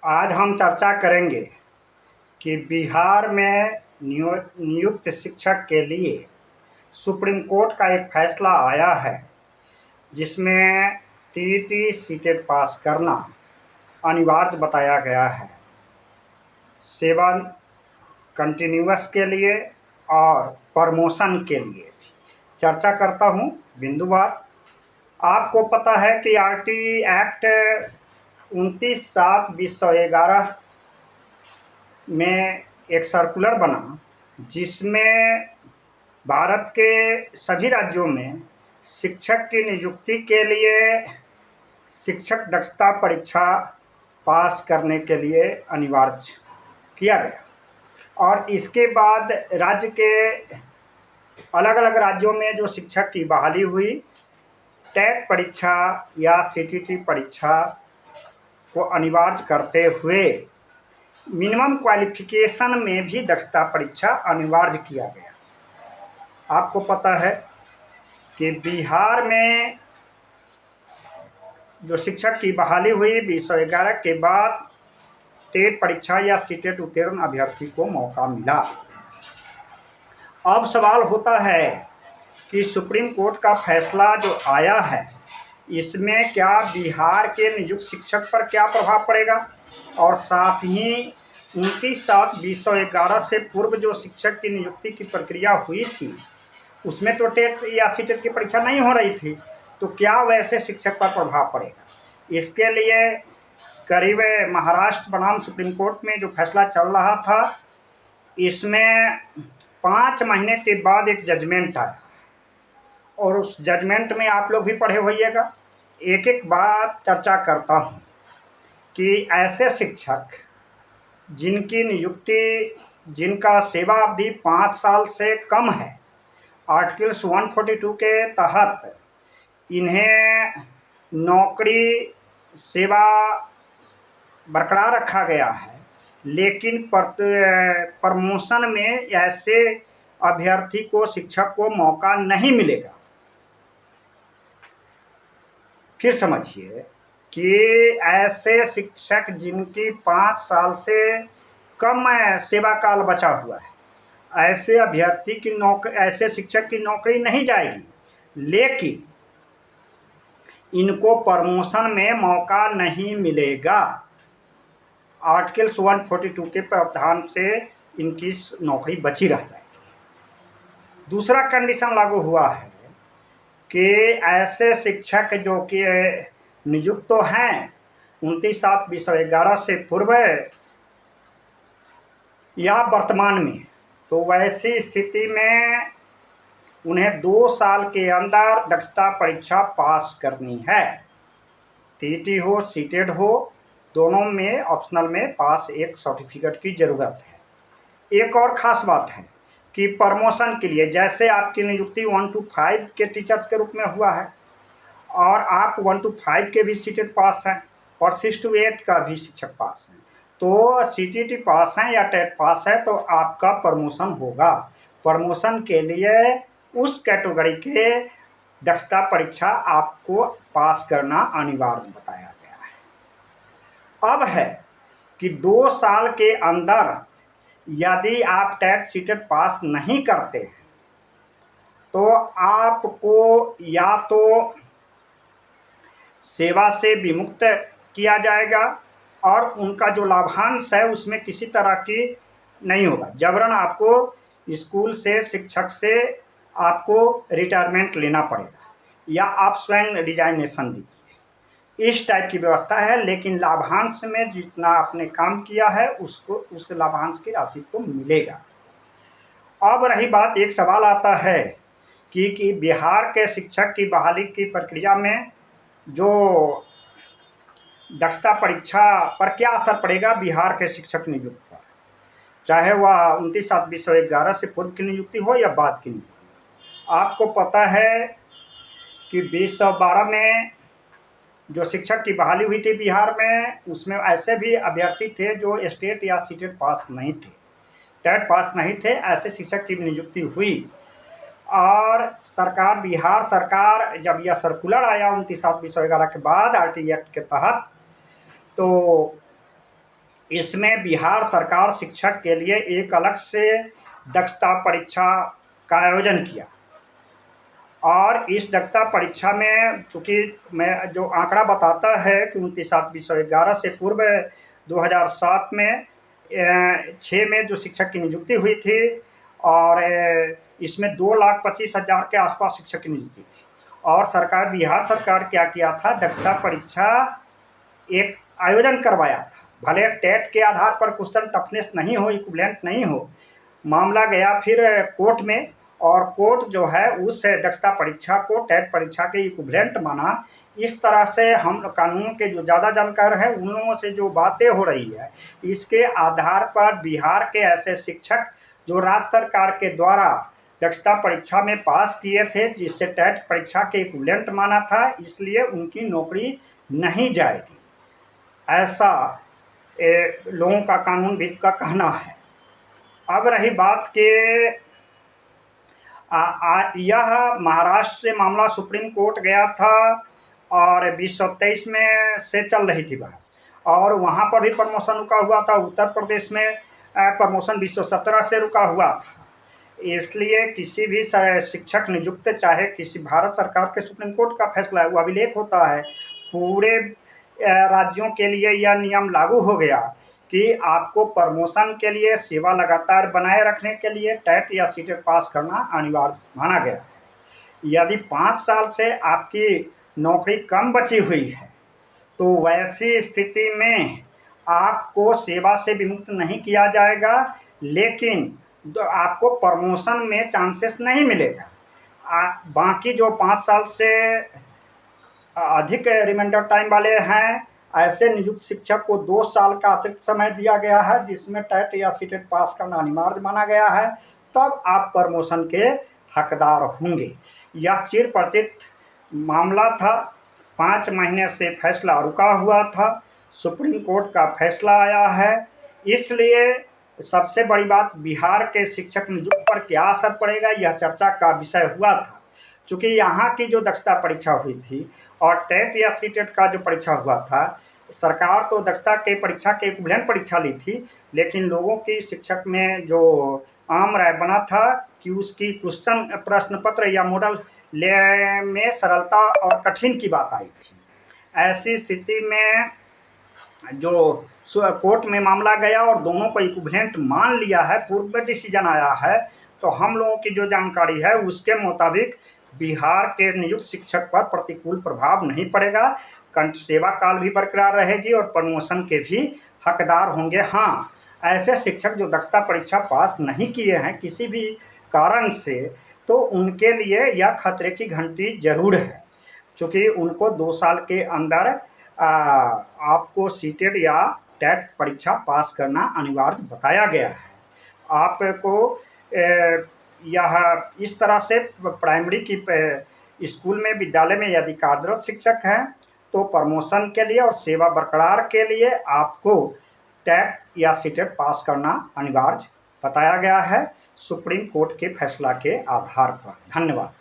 आज हम चर्चा करेंगे कि बिहार में नियुक्त शिक्षक के लिए सुप्रीम कोर्ट का एक फैसला आया है, जिसमें टीईटी सीटेट पास करना अनिवार्य बताया गया है। 7 कंटिन्यूअस के लिए और प्रमोशन के लिए चर्चा करता हूँ बिंदुवार। आपको पता है कि आरटी एक्ट 29/7/2011 में एक सर्कुलर बना, जिसमें भारत के सभी राज्यों में शिक्षक की नियुक्ति के लिए शिक्षक दक्षता परीक्षा पास करने के लिए अनिवार्य किया गया। और इसके बाद राज्य के अलग अलग राज्यों में जो शिक्षक की बहाली हुई, टेट परीक्षा या सीटीटी परीक्षा को अनिवार्य करते हुए मिनिमम क्वालिफिकेशन में भी दक्षता परीक्षा अनिवार्य किया गया। आपको पता है कि बिहार में जो शिक्षक की बहाली हुई 2011 के बाद टेट परीक्षा या सीटेट उत्तीर्ण अभ्यर्थी को मौका मिला। अब सवाल होता है कि सुप्रीम कोर्ट का फैसला जो आया है, इसमें क्या बिहार के नियुक्त शिक्षक पर क्या प्रभाव पड़ेगा, और साथ ही 29/7/2011 से पूर्व जो शिक्षक की नियुक्ति की प्रक्रिया हुई थी, उसमें तो टेट या सीटेट की परीक्षा नहीं हो रही थी, तो क्या वैसे शिक्षक पर प्रभाव पड़ेगा। इसके लिए करीब महाराष्ट्र बनाम सुप्रीम कोर्ट में जो फैसला चल रहा था, इसमें 5 महीने के बाद एक जजमेंट आया, और उस जजमेंट में आप लोग भी पढ़े होइएगा। एक एक बात चर्चा करता हूँ कि ऐसे शिक्षक जिनकी नियुक्ति, जिनका सेवा अवधि 5 साल से कम है, आर्टिकल 142 के तहत इन्हें नौकरी सेवा बरकरार रखा गया है, लेकिन प्रमोशन में ऐसे अभ्यर्थी को, शिक्षक को मौका नहीं मिलेगा। फिर समझिए कि ऐसे शिक्षक जिनकी 5 साल से कम सेवा काल बचा हुआ है, ऐसे अभ्यर्थी की ऐसे शिक्षक की नौकरी नहीं जाएगी, लेकिन इनको प्रमोशन में मौका नहीं मिलेगा। आर्टिकल 142 के प्रावधान से इनकी नौकरी बची रह जाएगी। दूसरा कंडीशन लागू हुआ है कि ऐसे शिक्षक जो कि नियुक्त तो हैं 29/7/2011 से पूर्व या वर्तमान में, तो वैसी स्थिति में उन्हें 2 साल के अंदर दक्षता परीक्षा पास करनी है। टीटी हो, सीटेट हो, दोनों में ऑप्शनल में पास एक सर्टिफिकेट की ज़रूरत है। एक और ख़ास बात है कि प्रमोशन के लिए, जैसे आपकी नियुक्ति 1 to 5 के टीचर्स के रूप में हुआ है, और आप 1 to 5 के भी सीटेट पास हैं, और 6 to 8 का भी शिक्षक पास हैं, तो सीटीटी पास हैं या टेट पास है तो आपका प्रमोशन होगा। प्रमोशन के लिए उस कैटेगरी के दक्षता परीक्षा आपको पास करना अनिवार्य बताया गया है। अब है कि 2 साल के अंदर यदि आप टेट सीटेट पास नहीं करते हैं, तो आपको या तो सेवा से विमुक्त किया जाएगा, और उनका जो लाभांश है उसमें किसी तरह की नहीं होगा। जबरन आपको स्कूल से, शिक्षक से आपको रिटायरमेंट लेना पड़ेगा, या आप स्वयं रिजाइनेशन दीजिए, इस टाइप की व्यवस्था है। लेकिन लाभांश में जितना आपने काम किया है, उसको उस लाभांश की राशि को मिलेगा। अब रही बात, एक सवाल आता है कि बिहार के शिक्षक की बहाली की प्रक्रिया में जो दक्षता परीक्षा पर क्या असर पड़ेगा बिहार के शिक्षक नियुक्ति पर, चाहे वह 29/7/2011 से पूर्व की नियुक्ति हो या बाद की नियुक्ति। आपको पता है कि 2012 में जो शिक्षक की बहाली हुई थी बिहार में, उसमें ऐसे भी अभ्यर्थी थे जो स्टेट या सीटेट पास नहीं थे, टेट पास नहीं थे, ऐसे शिक्षक की नियुक्ति हुई। और सरकार, बिहार सरकार, जब यह सर्कुलर आया 29/7/2011 के बाद आरटी एक्ट के तहत, तो इसमें बिहार सरकार शिक्षक के लिए एक अलग से दक्षता परीक्षा का आयोजन किया और इस दक्षता परीक्षा में चूँकि मैं जो आंकड़ा बताता है कि 29/7/2011 से पूर्व 2007 में 6 में जो शिक्षक की नियुक्ति हुई थी और इसमें 2,25,000 के आसपास शिक्षक की नियुक्ति थी और बिहार सरकार क्या किया था, दक्षता परीक्षा एक आयोजन करवाया था। भले टेट के आधार पर क्वेश्चन टफनेस नहीं हो, इक्विवेलेंट नहीं हो, मामला गया फिर कोर्ट में और कोर्ट जो है उस दक्षता परीक्षा को टेट परीक्षा के इक्विवेलेंट माना। इस तरह से हम कानून के जो ज़्यादा जानकार हैं उन लोगों से जो बातें हो रही है, इसके आधार पर बिहार के ऐसे शिक्षक जो राज्य सरकार के द्वारा दक्षता परीक्षा में पास किए थे, जिससे टेट परीक्षा के इक्विवेलेंट माना था, इसलिए उनकी नौकरी नहीं जाएगी, ऐसा लोगों का कानूनविद का कहना है। अब रही बात कि यह महाराष्ट्र से मामला सुप्रीम कोर्ट गया था और 2023 में से चल रही थी बहस और वहाँ पर भी प्रमोशन रुका हुआ था। उत्तर प्रदेश में प्रमोशन 2017 से रुका हुआ था। इसलिए किसी भी शिक्षक नियुक्त, चाहे किसी भारत सरकार के सुप्रीम कोर्ट का फैसला है, वो अभिलेख होता है, पूरे राज्यों के लिए यह नियम लागू हो गया कि आपको प्रमोशन के लिए सेवा लगातार बनाए रखने के लिए टेट या सीटेट पास करना अनिवार्य माना गया है। यदि 5 साल से आपकी नौकरी कम बची हुई है तो वैसी स्थिति में आपको सेवा से विमुक्त नहीं किया जाएगा, लेकिन आपको प्रमोशन में चांसेस नहीं मिलेगा। बाकी जो 5 साल से अधिक रिमाइंडर टाइम वाले हैं, ऐसे नियुक्त शिक्षक को 2 साल का अतिरिक्त समय दिया गया है, जिसमें टेट या सीटेट पास करना अनिवार्य माना गया है, तब आप प्रमोशन के हकदार होंगे। यह चिरपरिचित मामला था, 5 महीने से फैसला रुका हुआ था, सुप्रीम कोर्ट का फैसला आया है। इसलिए सबसे बड़ी बात, बिहार के शिक्षक नियुक्ति पर क्या असर पड़ेगा, यह चर्चा का विषय हुआ था। चूँकि यहाँ की जो दक्षता परीक्षा हुई थी और टेट या सीटेट का जो परीक्षा हुआ था, सरकार तो दक्षता के परीक्षा के इक्विवेलेंट परीक्षा ली थी, लेकिन लोगों की शिक्षक में जो आम राय बना था कि उसकी क्वेश्चन प्रश्न पत्र या मॉडल में सरलता और कठिन की बात आई थी। ऐसी स्थिति में जो कोर्ट में मामला गया और दोनों को इक्विवेलेंट मान लिया है, पूर्व में डिसीजन आया है, तो हम लोगों की जो जानकारी है उसके मुताबिक बिहार के नियुक्त शिक्षक पर प्रतिकूल प्रभाव नहीं पड़ेगा। सेवा काल भी बरकरार रहेगी और प्रमोशन के भी हकदार होंगे। हाँ, ऐसे शिक्षक जो दक्षता परीक्षा पास नहीं किए हैं किसी भी कारण से, तो उनके लिए यह खतरे की घंटी जरूर है, क्योंकि उनको 2 साल के अंदर आपको सीटेट या टेट परीक्षा पास करना अनिवार्य बताया गया है। आपको यह इस तरह से प्राइमरी की स्कूल में, विद्यालय में यदि कार्यरत शिक्षक हैं तो प्रमोशन के लिए और सेवा बरकरार के लिए आपको टेट या सीटेट पास करना अनिवार्य बताया गया है सुप्रीम कोर्ट के फैसला के आधार पर। धन्यवाद।